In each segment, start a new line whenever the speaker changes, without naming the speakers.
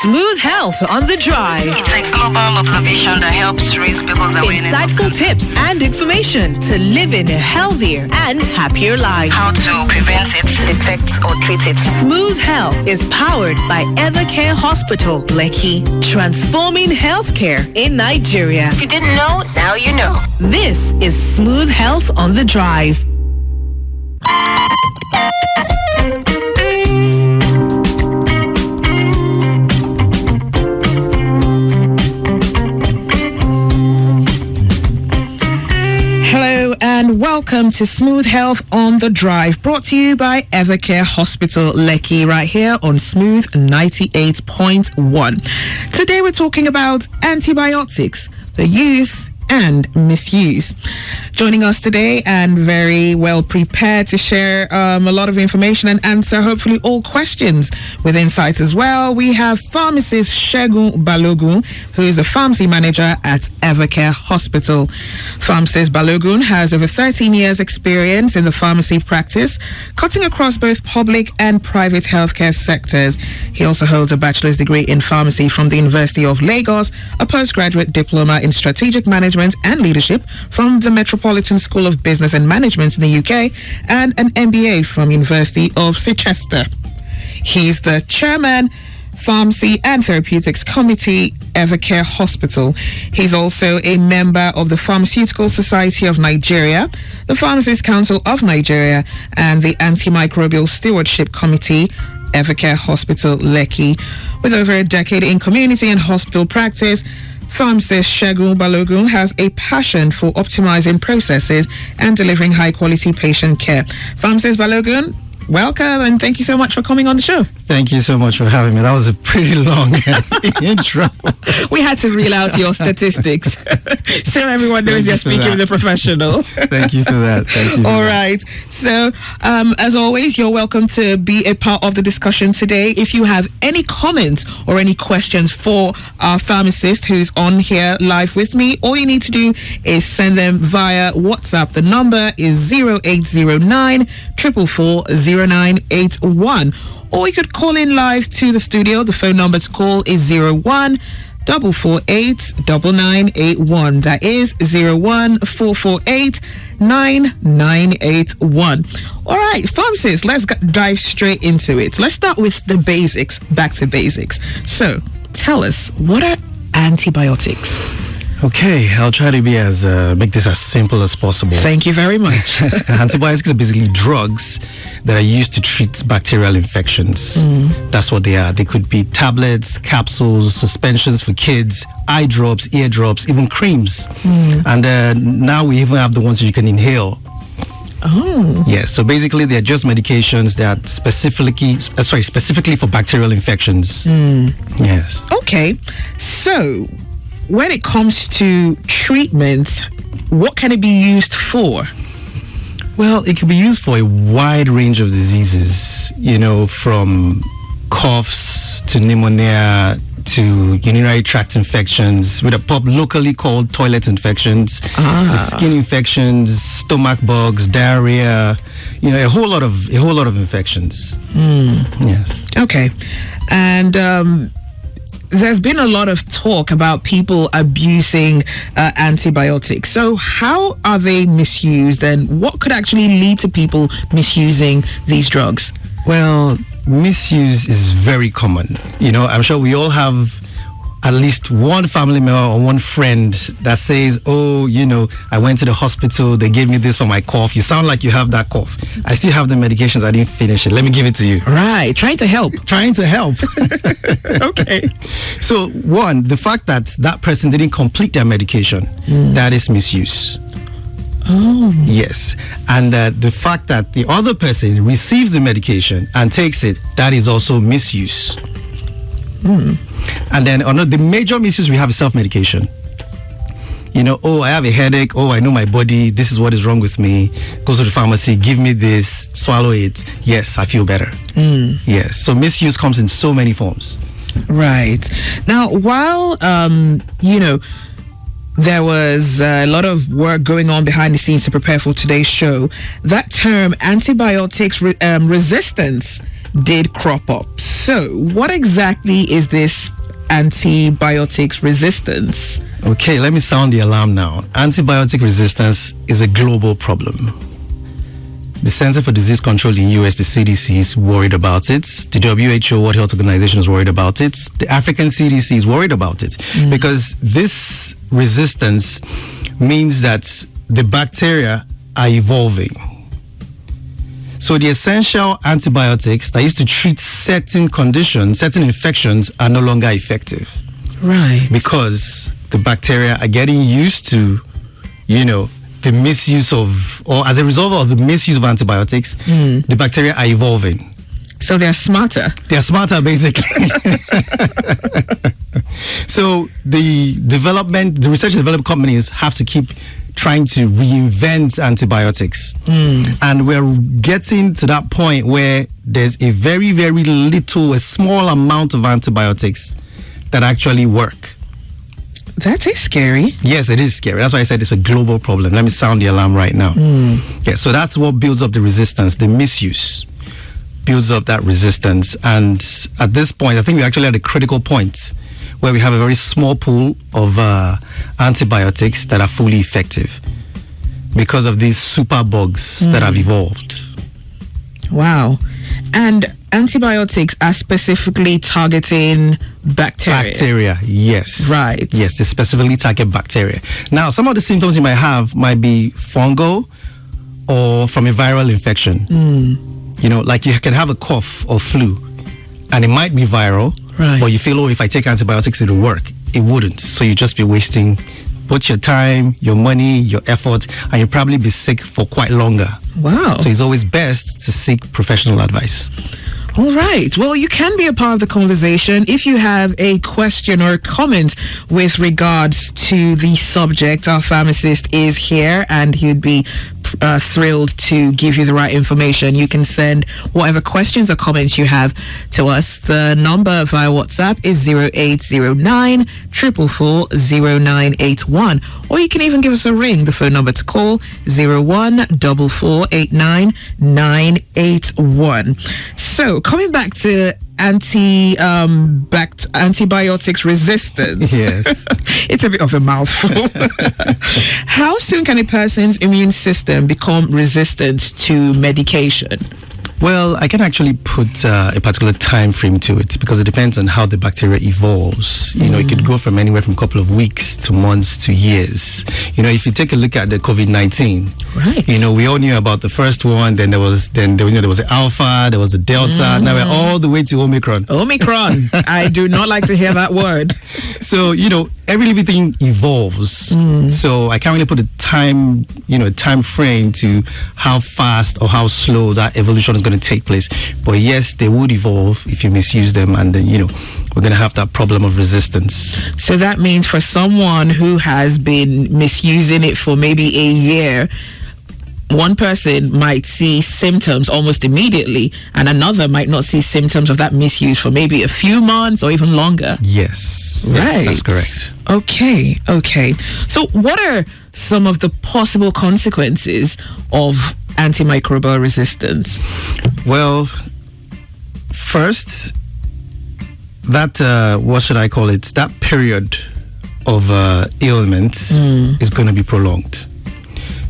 Smooth Health on the Drive.
It's a global observation that helps raise people's awareness.
Insightful tips and information to live in a healthier and happier life.
How to prevent it, detect or treat it.
Smooth Health is powered by Evercare Hospital, Lekki, transforming healthcare in Nigeria.
If you didn't know, now you know.
This is Smooth Health on the Drive. And welcome to Smooth Health on the Drive, brought to you by Evercare Hospital, Lekki, right here on Smooth 98.1. Today we're talking about antibiotics, the use and misuse. Joining us today and very well prepared to share a lot of information and answer hopefully all questions with insights as well, we have pharmacist Segun Balogun, who is a pharmacy manager at Evercare Hospital. Pharmacist Balogun has over 13 years experience in the pharmacy practice, cutting across both public and private healthcare sectors. He also holds a bachelor's degree in pharmacy from the University of Lagos, a postgraduate diploma in strategic management and leadership from the Metropolitan School of Business and Management in the UK, and an MBA from University of Chichester. He's the chairman, Pharmacy and Therapeutics Committee, Evercare Hospital. He's also a member of the Pharmaceutical Society of Nigeria, the Pharmacists Council of Nigeria, and the Antimicrobial Stewardship Committee, Evercare Hospital, Lekki. With over a decade in community and hospital practice, pharmacist Segun Balogun has a passion for optimizing processes and delivering high-quality patient care. Pharmacist Balogun, welcome, and thank you so much for coming on the show.
Thank you so much for having me. That was a pretty long intro.
We had to reel out your statistics so everyone knows you're speaking with a professional.
Thank you for that. Thank you.
All right. So, as always, you're welcome to be a part of the discussion today. If you have any comments or any questions for our pharmacist who's on here live with me, all you need to do is send them via WhatsApp. The number is 0809 444 0981. Or you could call in live to the studio. The phone number to call is 01 448 9981. That is 01 448 9981. All right, pharmacists, let's dive straight into it. Let's start with the basics, back to basics. So, tell us, what are antibiotics?
Okay, I'll try to be make this as simple as possible.
Thank you very much.
Antibiotics are basically drugs that are used to treat bacterial infections. That's what they are. They could be tablets, capsules, suspensions for kids, eye drops, ear drops, even creams. And now we even have the ones you can inhale.
Oh.
Yeah, so basically they're just medications that specifically for bacterial infections. Yes.
Okay, so when it comes to treatment, what can it be used for?
Well, it can be used for a wide range of diseases, from coughs to pneumonia to urinary tract infections, with a locally called toilet infections, to skin infections, stomach bugs, diarrhea, a whole lot of infections. Yes.
Okay. And there's been a lot of talk about people abusing antibiotics. So how are they misused, and what could actually lead to people misusing these drugs?
Well, misuse is very common. I'm sure we all have at least one family member or one friend that says, I went to the hospital, they gave me this for my cough. You sound like you have that cough. I still have the medications, I didn't finish it. Let me give it to you.
Right, trying to help.
Okay. So, one, the fact that person didn't complete their medication, that is misuse.
Oh.
Yes. And the fact that the other person receives the medication and takes it, that is also misuse. And then the major misuse we have is self-medication. I have a headache. I know my body. This is what is wrong with me. Go to the pharmacy. Give me this. Swallow it. Yes, I feel better. Yes. So misuse comes in so many forms.
Right. Now, while, there was a lot of work going on behind the scenes to prepare for today's show, that term antibiotics resistance did crop up. So what exactly is this antibiotics resistance?
Okay, let me sound the alarm now. Antibiotic resistance is a global problem. The Center for Disease Control in US, the CDC, is worried about it. The WHO, World Health Organization, is worried about it. The African CDC is worried about it because this resistance means that the bacteria are evolving. So the essential antibiotics that used to treat certain conditions, certain infections, are no longer effective.
Right.
Because the bacteria are getting used to, the misuse of, or as a result of the misuse of antibiotics, the bacteria are evolving.
So they're smarter.
They're smarter, basically. So the research and development companies have to keep trying to reinvent antibiotics. And we're getting to that point where there's a very, very a small amount of antibiotics that actually work.
That is scary.
Yes, it is scary. That's why I said it's a global problem. Let me sound the alarm right now. Yeah, so that's what builds up the resistance. The misuse builds up that resistance. And at this point, I think we're actually at a critical point where we have a very small pool of antibiotics that are fully effective because of these super bugs that have evolved.
Wow. And antibiotics are specifically targeting bacteria.
Bacteria, yes.
Right.
Yes, they specifically target bacteria. Now, some of the symptoms you might have might be fungal or from a viral infection. Like you can have a cough or flu, and it might be viral,
right,
but you feel, if I take antibiotics, it'll work. It wouldn't. So you just be wasting both your time, your money, your effort, and you'll probably be sick for quite longer.
Wow.
So it's always best to seek professional advice.
All right. Well, you can be a part of the conversation. If you have a question or a comment with regards to the subject, our pharmacist is here and he'd be thrilled to give you the right information. You can send whatever questions or comments you have to us. The number via WhatsApp is 0809 444 0981. Or you can even give us a ring. The phone number to call 014489 981. So coming back to antibiotics resistance.
Yes.
It's a bit of a mouthful. How soon can a person's immune system become resistant to medication?
Well, I can actually put a particular time frame to it because it depends on how the bacteria evolves. It could go from anywhere from a couple of weeks to months to years. If you take a look at the COVID-19,
right?
We all knew about the first one. Then there was the Alpha, there was the Delta. Now we're all the way to Omicron.
Omicron. I do not like to hear that word.
So every living thing evolves. So I can't really put a time frame to how fast or how slow that evolution is going to take place. But yes, they would evolve if you misuse them, and then we're going to have that problem of resistance.
So that means for someone who has been misusing it for maybe a year, one person might see symptoms almost immediately and another might not see symptoms of that misuse for maybe a few months or even longer.
Yes.
Right.
Yes, that's correct.
Okay. So what are some of the possible consequences of antimicrobial resistance?
Well, first, that what should I call it? That period of ailment is going to be prolonged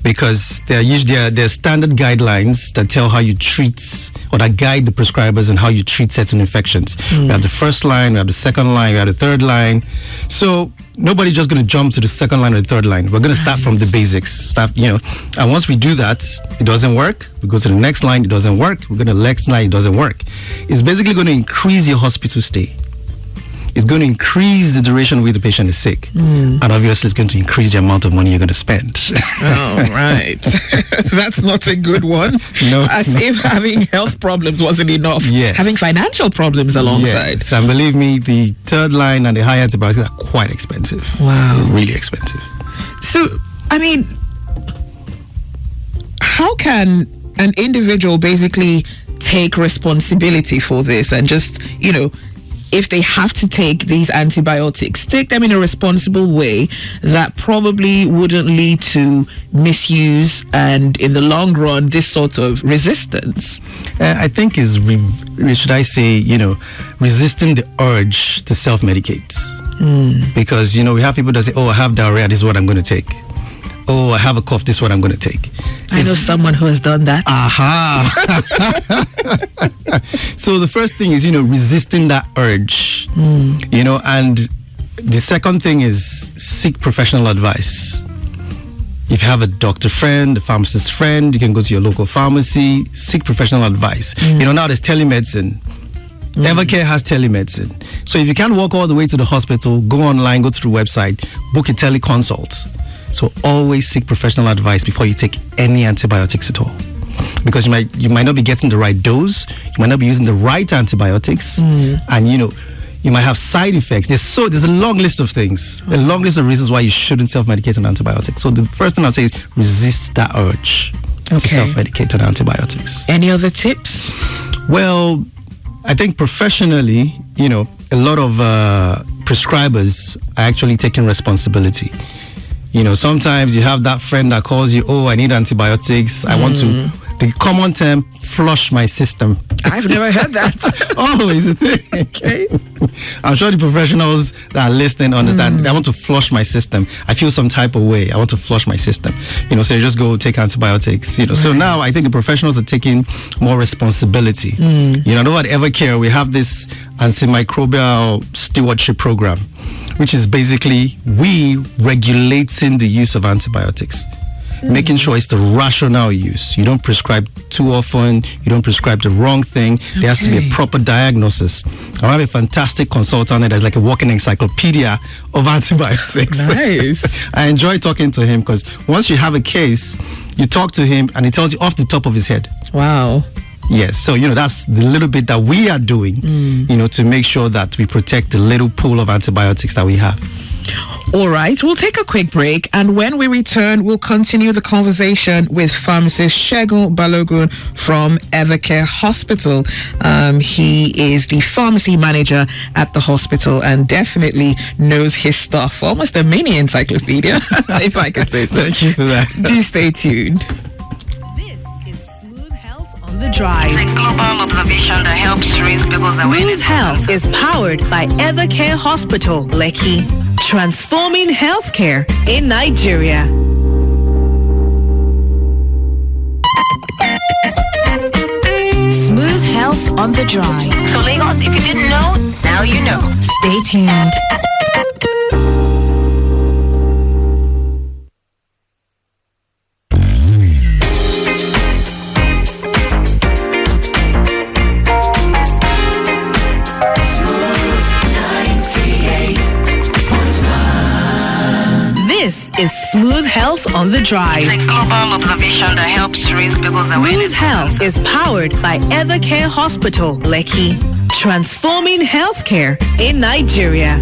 because there are standard guidelines that tell how you treat or that guide the prescribers and how you treat certain infections. We have the first line, we have the second line, we have the third line. So nobody's just going to jump to the second line or the third line. We're going to start from the basics. And once we do that, it doesn't work. We go to the next line, it doesn't work. We go to the next line, it doesn't work. It's basically going to increase your hospital stay. It's going to increase the duration with the patient is sick. And obviously it's going to increase the amount of money you're going to spend.
Oh, right. That's not a good one.
No,
as if having health problems wasn't enough.
Yes.
Having financial problems alongside.
Yes, and believe me, the third line and the high antibiotics are quite expensive.
Wow.
They're really expensive.
So, how can an individual basically take responsibility for this and just, if they have to take these antibiotics, take them in a responsible way that probably wouldn't lead to misuse and, in the long run, this sort of resistance?
I think should I say, resisting the urge to self-medicate. Because, we have people that say, oh, I have diarrhea, this is what I'm going to take. Oh, I have a cough, this is what I'm going to take.
I know someone who has done that.
Aha! So the first thing is, resisting that urge. And the second thing is seek professional advice. If you have a doctor friend, a pharmacist friend, you can go to your local pharmacy, seek professional advice. Now there's telemedicine. Evercare has telemedicine. So if you can't walk all the way to the hospital, go online, go to the website, book a teleconsult. So always seek professional advice before you take any antibiotics at all. Because you might not be getting the right dose, you might not be using the right antibiotics, and you might have side effects. There's a long list of things, a long list of reasons why you shouldn't self-medicate on antibiotics. So the first thing I'll say is resist that urge to self-medicate on antibiotics.
Any other tips?
Well, I think professionally, a lot of prescribers are actually taking responsibility. Sometimes you have that friend that calls you, oh, I need antibiotics. I want to, the common term, flush my system.
I've never heard that.
Oh, is it? Okay. I'm sure the professionals that are listening understand. I want to flush my system. I feel some type of way. I want to flush my system. So you just go take antibiotics. So now I think the professionals are taking more responsibility. I know at Evercare we have this Antimicrobial Stewardship program, which is basically we regulating the use of antibiotics. Making sure it's the rational use. You don't prescribe too often. You don't prescribe the wrong thing. There has to be a proper diagnosis. I have a fantastic consultant that's like a walking encyclopedia of antibiotics.
Nice.
I enjoy talking to him because once you have a case, you talk to him and he tells you off the top of his head.
Wow.
Yes, so that's the little bit that we are doing, to make sure that we protect the little pool of antibiotics that we have.
All right, we'll take a quick break, and when we return, we'll continue the conversation with pharmacist Segun Balogun from Evercare Hospital. He is the pharmacy manager at the hospital and definitely knows his stuff. Almost a mini encyclopedia, if I could say so.
Thank you for that.
Do stay tuned.
The Drive.
It's a global observation that helps raise people's awareness.
Smooth Health is powered by Evercare Hospital, Lekki, transforming healthcare in Nigeria. Smooth Health on the Drive.
So Lagos, if you didn't know, now you know.
Stay tuned. Is Smooth Health on the Drive.
It's a global observation that helps raise people's awareness.
Smooth Health is powered by Evercare Hospital, Lekki, transforming healthcare in Nigeria.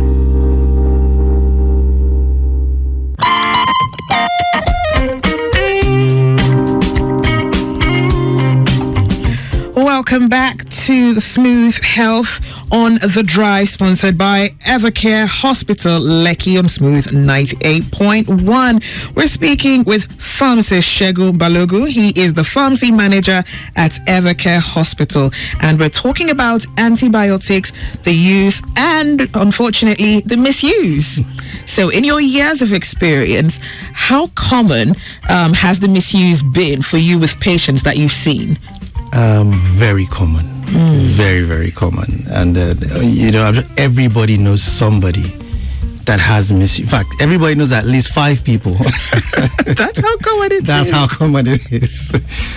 Welcome back to Smooth Health on the Drive, sponsored by Evercare Hospital, Lekki on Smooth 98.1. We're speaking with pharmacist Segun Balogun. He is the pharmacy manager at Evercare Hospital, and we're talking about antibiotics, the use, and unfortunately, the misuse. So in your years of experience, how common has the misuse been for you with patients that you've seen?
Very common. Very, very common. And, everybody knows somebody that has misuse. In fact, everybody knows at least 5 people.
That's how common it is.
That's how common it is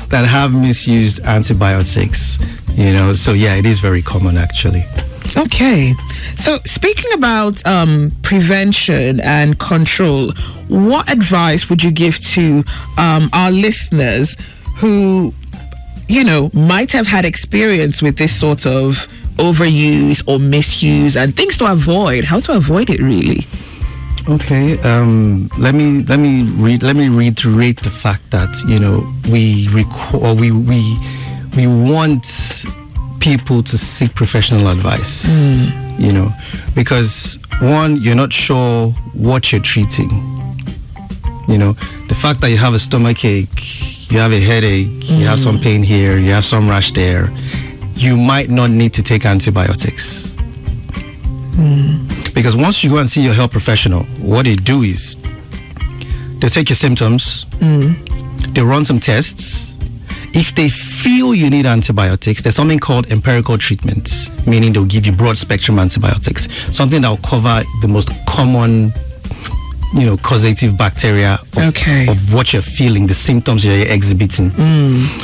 that have misused antibiotics. So yeah, it is very common actually.
Okay. So speaking about prevention and control, what advice would you give to our listeners who might have had experience with this sort of overuse or misuse and things to avoid? How to avoid it, really?
Okay. Let me reiterate the fact that we want people to seek professional advice. You know, because one, you're not sure what you're treating. You know, the fact that you have a stomach ache, you have a headache, you have some pain here, you have some rash there, you might not need to take antibiotics. Because once you go and see your health professional, what they do is they'll take your symptoms, they'll run some tests. If they feel you need antibiotics, there's something called empirical treatments, meaning they'll give you broad spectrum antibiotics, something that will cover the most common, you know, causative bacteria of what you're feeling, the symptoms you're exhibiting.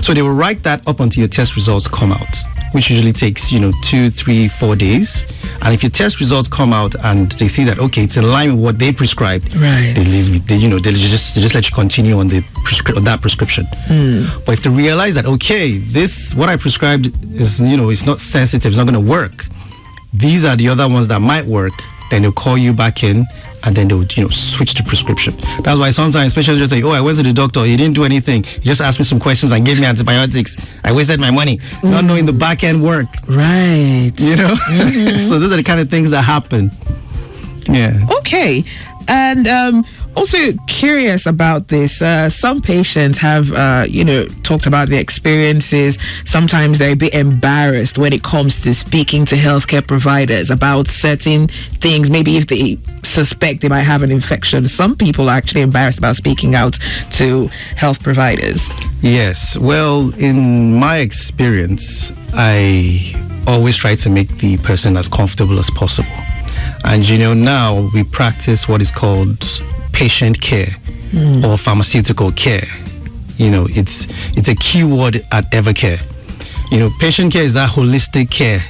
So they will write that up until your test results come out, which usually takes, you know, 2, 3, 4 days. And if your test results come out and they see that, okay, it's in line with what they prescribed,
right,
they just let you continue on on that prescription. But if they realize that, okay, this, what I prescribed is, you know, it's not sensitive, it's not going to work, these are the other ones that might work, then they'll call you back in and then they'll, you know, switch the prescription. That's why sometimes patients just say, oh, I went to the doctor, he didn't do anything, he just asked me some questions and gave me antibiotics, I wasted my money, not knowing the back end work.
Right.
You know? So those are the kind of things that happen. Yeah.
Okay. And also curious about this. Some patients have, talked about their experiences. Sometimes they're a bit embarrassed when it comes to speaking to healthcare providers about certain things. Maybe if they suspect they might have an infection. Some people are actually embarrassed about speaking out to health providers.
Yes. Well, in my experience, I always try to make the person as comfortable as possible. And, you know, now we practice what is called patient care or pharmaceutical care. You know, it's a key word at Evercare. You know, patient care is that holistic care.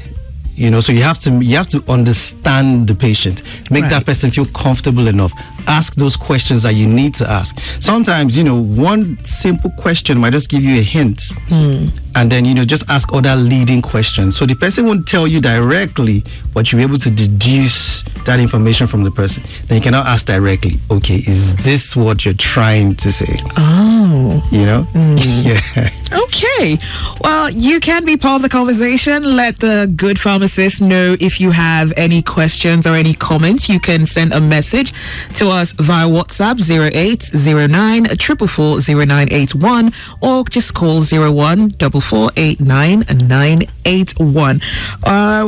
You know, so you have to understand the patient, make that person feel comfortable enough. Ask those questions that you need to ask. Sometimes, you know, one simple question might just give you a hint, and then, you know, just ask other leading questions. So the person won't tell you directly, but you'll be able to deduce that information from the person. Then you cannot ask directly, okay, is this what you're trying to say?
Oh.
You know? Yeah.
Okay. Well, you can be part of the conversation. Let the good pharmacist know if you have any questions or any comments. You can send a message to us via WhatsApp 0809 444 0981 or just call 01 4489 981.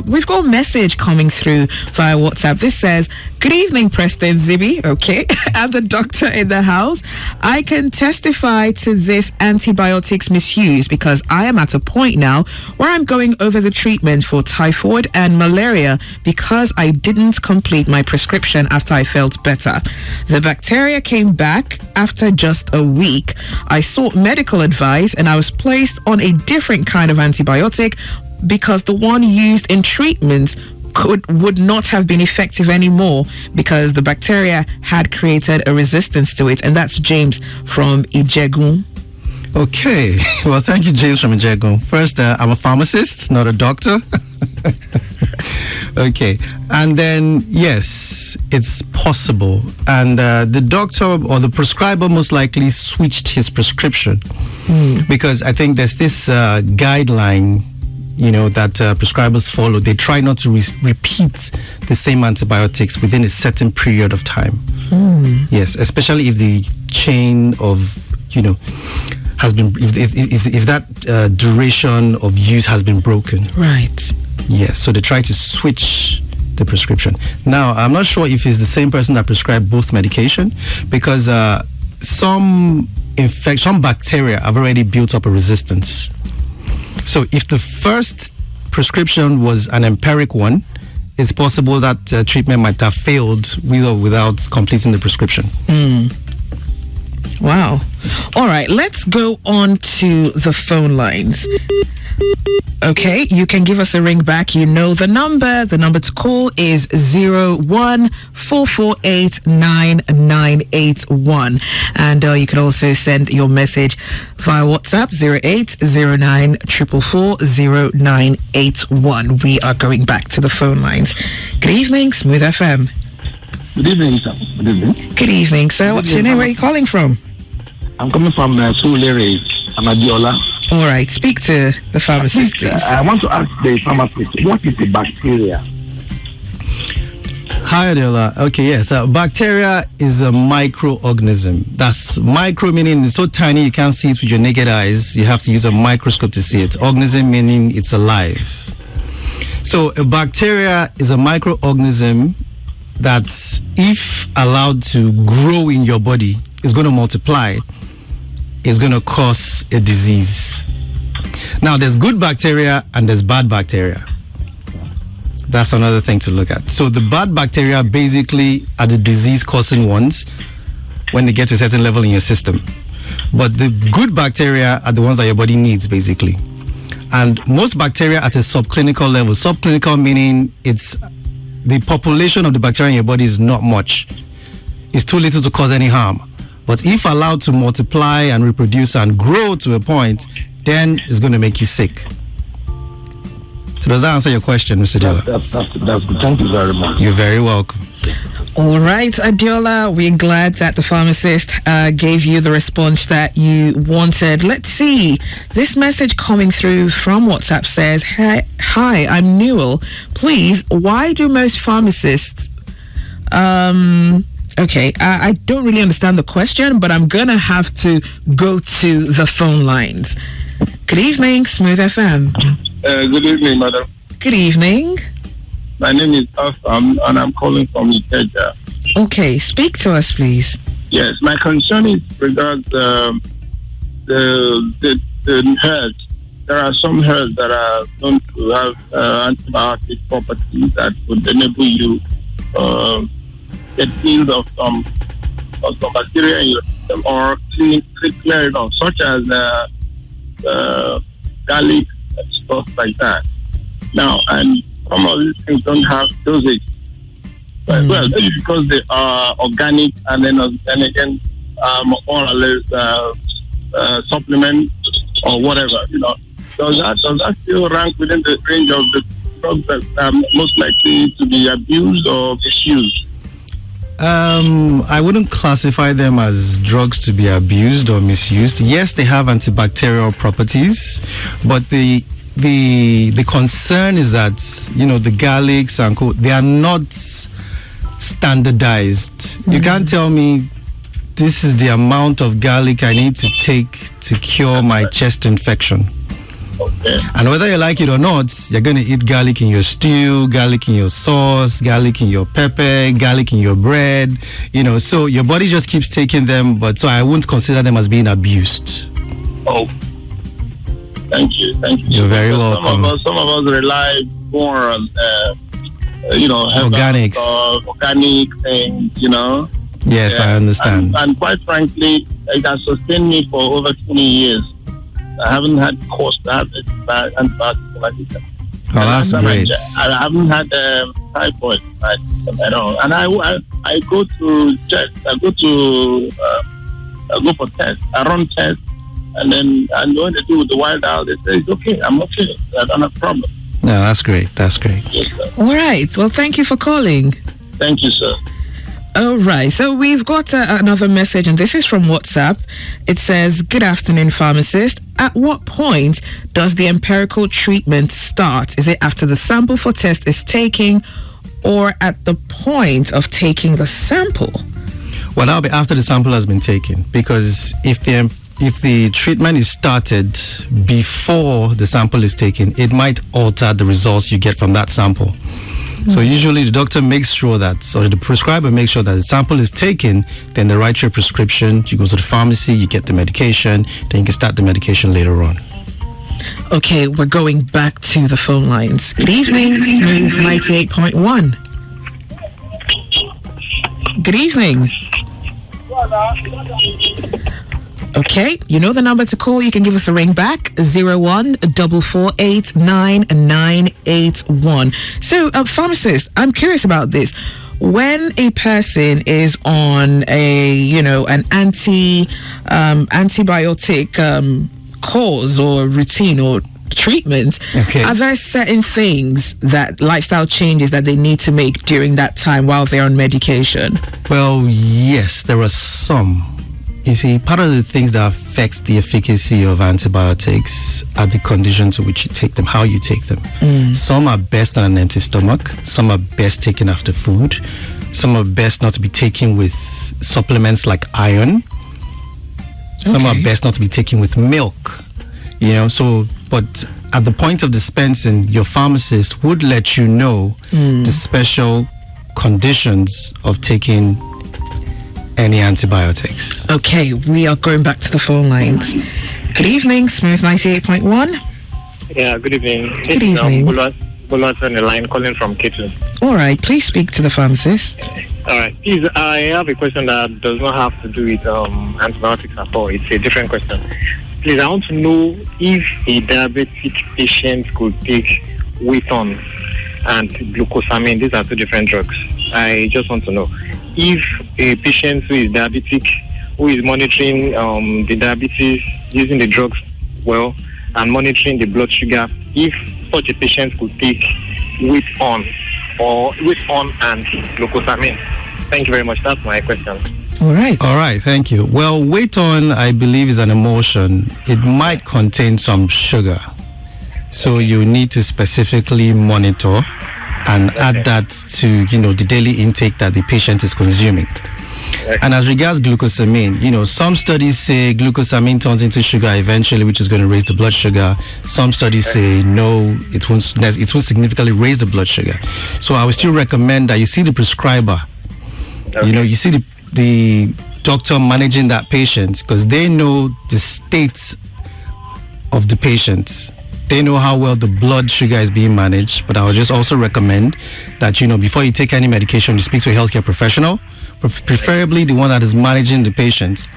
We've got a message coming through via WhatsApp. This says, good evening, Preston Zibi. Okay. I'm the doctor in the house. I can testify to this antibiotics misuse because I am at a point now where I'm going over the treatment for typhoid and malaria because I didn't complete my prescription after I felt better. The bacteria came back after just a week. I sought medical advice and I was placed on a different kind of antibiotic because the one used in treatment would not have been effective anymore because the bacteria had created a resistance to it. And that's James from Ijegun.
Okay. Well, thank you, James from Ijegun. First, I'm a pharmacist, not a doctor. Okay. And then, yes, it's possible. And the doctor or the prescriber most likely switched his prescription because I think there's this guideline, you know, that prescribers follow. They try not to repeat the same antibiotics within a certain period of time. Yes, especially if the chain of, you know, has been, if that duration of use has been broken.
Right.
Yes, so they try to switch the prescription. Now, I'm not sure if it's the same person that prescribed both medication because some bacteria have already built up a resistance. So if the first prescription was an empiric one, it's possible that treatment might have failed with or without completing the prescription.
Wow. All right, let's go on to the phone lines. Okay, you can give us a ring back. You know the number. The number to call is 01 448 9981. And you can also send your message via WhatsApp 0809 444 0981. We are going back to the phone lines. Good evening, Smooth FM.
Good evening, sir. Good evening.
Good evening, sir. What's your name? Where are you calling from?
I'm coming from Surulere. I'm Adiola.
All right, speak to the pharmacist, please.
I want to ask the pharmacist, what is the bacteria?
Hi, Adela. Okay, yes. Bacteria is a microorganism. That's micro meaning it's so tiny you can't see it with your naked eyes. You have to use a microscope to see it. Organism meaning it's alive. So a bacteria is a microorganism that, if allowed to grow in your body, is going to multiply. Is going to cause a disease. Now, there's good bacteria and there's bad bacteria. That's another thing to look at. So the bad bacteria basically are the disease-causing ones when they get to a certain level in your system. But the good bacteria are the ones that your body needs, basically. And most bacteria at a subclinical level. Subclinical meaning it's the population of the bacteria in your body is not much. It's too little to cause any harm. But if allowed to multiply and reproduce and grow to a point, then it's going to make you sick. So does that answer your question, Mr. Diola?
That's good. Thank you very much.
You're very welcome.
All right, Adiola, we're glad that the pharmacist gave you the response that you wanted. Let's see. This message coming through from WhatsApp says, Hi, I'm Newell. Please, why do most pharmacists... Okay, I don't really understand the question, but I'm going to have to go to the phone lines. Good evening, Smooth FM.
Good evening, madam.
Good evening.
My name is Pharm, and I'm calling from Ikeja.
Okay, speak to us, please.
Yes, my concern is regards the herbs. There are some herbs that are known to have antibiotic properties that would enable you get rid of some bacteria in your system or clear it off, such as garlic and stuff like that. Now, and some of these things don't have dosage. Well, maybe because they are organic and then again, more or less supplement or whatever, you know. Does that still rank within the range of the drugs that are most likely to be abused or misused?
I wouldn't classify them as drugs to be abused or misused. Yes, they have antibacterial properties, but the concern is that, you know, the garlics and they are not standardized. You can't tell me this is the amount of garlic I need to take to cure my chest infection.
Okay.
And whether you like it or not, you're going to eat garlic in your stew, garlic in your sauce, garlic in your pepper, garlic in your bread, you know, so your body just keeps taking them, but so I wouldn't consider them as being abused.
Oh, thank you.
You're very welcome.
Some of us rely more on,
organics.
Organic things, you know.
Yes, yeah. I understand.
And quite frankly, it has sustained me for over 20 years. I haven't had cause to have antibiotics like this.
Oh, that's great.
I haven't had typhoid at all. And I go to check. I go for tests. I run tests, and then when they do with the wild owl, they say it's okay. I'm okay. I don't have a problem.
No, that's great. That's great.
Yes, sir.
All right. Well, thank you for calling.
Thank you, sir.
All right, so we've got another message, and this is from WhatsApp. It says, Good afternoon, pharmacist. At what point does the empirical treatment start? Is it after the sample for test is taken or at the point of taking the sample?
Well, that'll be after the sample has been taken, because if the treatment is started before the sample is taken, it might alter the results you get from that sample. So usually the doctor makes sure that, or the prescriber makes sure that the sample is taken, then they write your prescription, you go to the pharmacy, you get the medication, then you can start the medication later on.
Okay, we're going back to the phone lines. Good evening, Smooth 98.1. Good evening. Okay, you know the number to call. You can give us a ring back, 01-448-9981. So, pharmacist, I'm curious about this. When a person is on an antibiotic course or routine or treatment, are there certain things that lifestyle changes that they need to make during that time while they're on medication?
Well, yes, there are some. You see, part of the things that affects the efficacy of antibiotics are the conditions in which you take them, how you take them. Some are best on an empty stomach. Some are best taken after food. Some are best not to be taken with supplements like iron. Some are best not to be taken with milk. But at the point of dispensing, your pharmacist would let you know the special conditions of taking any antibiotics.
Okay, we are going back to the phone lines. Good evening, Smooth 98.1.
Yeah, good evening.
Good evening.
Bolas on the line calling from Kitchen.
All right, please speak to the pharmacist.
All right, please, I have a question that does not have to do with antibiotics at all. It's a different question. Please, I want to know if a diabetic patient could take Weton and glucosamine. These are two different drugs. I just want to know if a patient who is diabetic, who is monitoring the diabetes, using the drugs well, and monitoring the blood sugar, if such a patient could take Weton and glucosamine. Thank you very much. That's my question.
All right,
thank you. Well, Weton, I believe, is an emulsion. It might contain some sugar. So you need to specifically monitor and add that to, the daily intake that the patient is consuming. And as regards glucosamine, some studies say glucosamine turns into sugar eventually, which is going to raise the blood sugar. Some studies say no, it won't significantly raise the blood sugar. So I would still recommend that you see the prescriber. You see the doctor managing that patient, because they know the state of the patient. They know how well the blood sugar is being managed. But I would just also recommend that, before you take any medication, you speak to a healthcare professional, preferably the one that is managing the patient,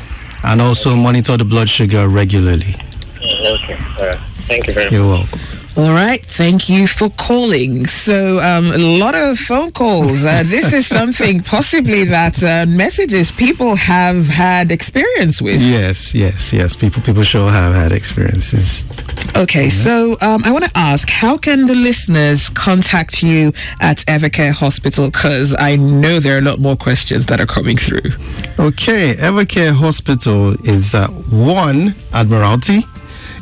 and also monitor the blood sugar regularly.
Okay. Thank you very much.
You're welcome.
All right, thank you for calling. So a lot of phone calls. This is something possibly that messages people have had experience with.
Yes. People sure have had experiences.
Okay, so I want to ask, how can the listeners contact you at Evercare Hospital? Because I know there are a lot more questions that are coming through. Okay,
Evercare Hospital is 1 Admiralty.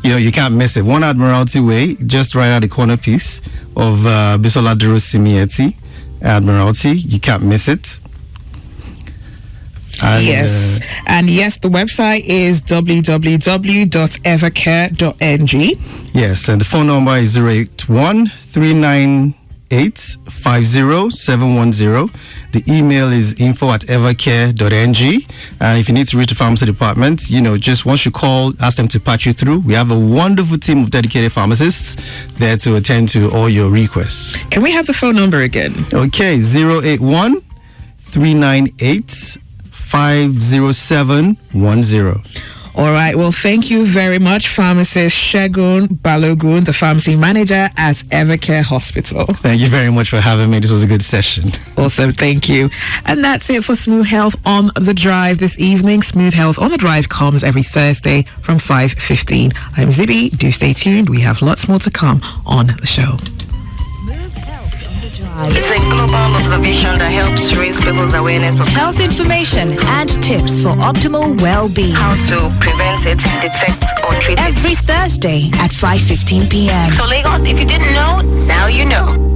You can't miss it. 1 Admiralty Way, just right at the corner piece of Bisola Duro Simieti, Admiralty. You can't miss it. And,
yes, the website is www.evercare.ng.
Yes, and the phone number is 081-398-50710. The email is info@evercare.ng. And if you need to reach the pharmacy department, just once you call, ask them to patch you through. We have a wonderful team of dedicated pharmacists there to attend to all your requests.
Can we have the phone number again?
Okay, 081-398-50710.
All right. Well, thank you very much, pharmacist Segun Balogun, the pharmacy manager at Evercare Hospital.
Thank you very much for having me. This was a good session.
Awesome. Thank you. And that's it for Smooth Health on the Drive this evening. Smooth Health on the Drive comes every Thursday from 5:15. I'm Zibby. Do stay tuned. We have lots more to come on the show.
It's a global observation that helps raise people's awareness of
Health information and tips for optimal well-being.
how to prevent it, detect, or treat it.
Every Thursday at 5:15 p.m.
So Lagos, if you didn't know, now you know.